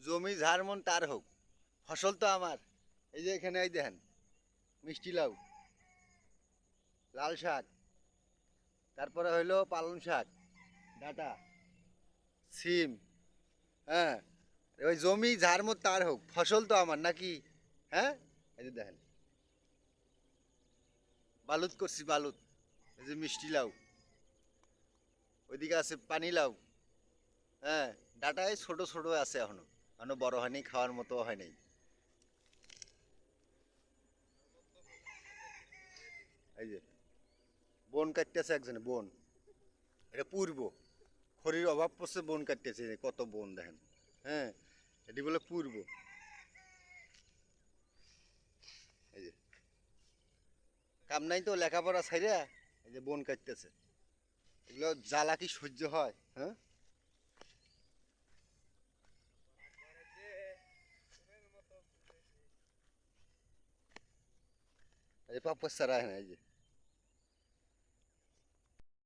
জমি যার মন তার হোক, ফসল তো আমার। এই যে এখানে এই দেখেন, মিষ্টি লাউ, লাল শাক, তারপরে হইলো পালং শাক, ডাঁটা, সিম। হ্যাঁ, ওই জমি যার মন তার হোক, ফসল তো আমার নাকি। হ্যাঁ, এই যে দেখেন, বালুত করছি বালুত। এই যে মিষ্টি লাউ, ওইদিকে আছে পানি লাউ। হ্যাঁ, ডাটায় ছোট ছোট আছে এখনো, এখনো বড় হয়নি, খাওয়ার মতো হয় নাই। এই যে বন কাটতেছে একজনে, বন। এটা পূর্ব, খড়ির অভাব পড়ছে, বন কাটতেছে, কত বন দেখেন। হ্যাঁ, এটি বলে পূর্ব। এই যে কাম নাই তো লেখাপড়া ছাইরা, এই যে বন কাটতেছে। এগুলো জ্বালা কি সহ্য হয়? হ্যাঁ, এই যে পাপ্পা সারা, এই যে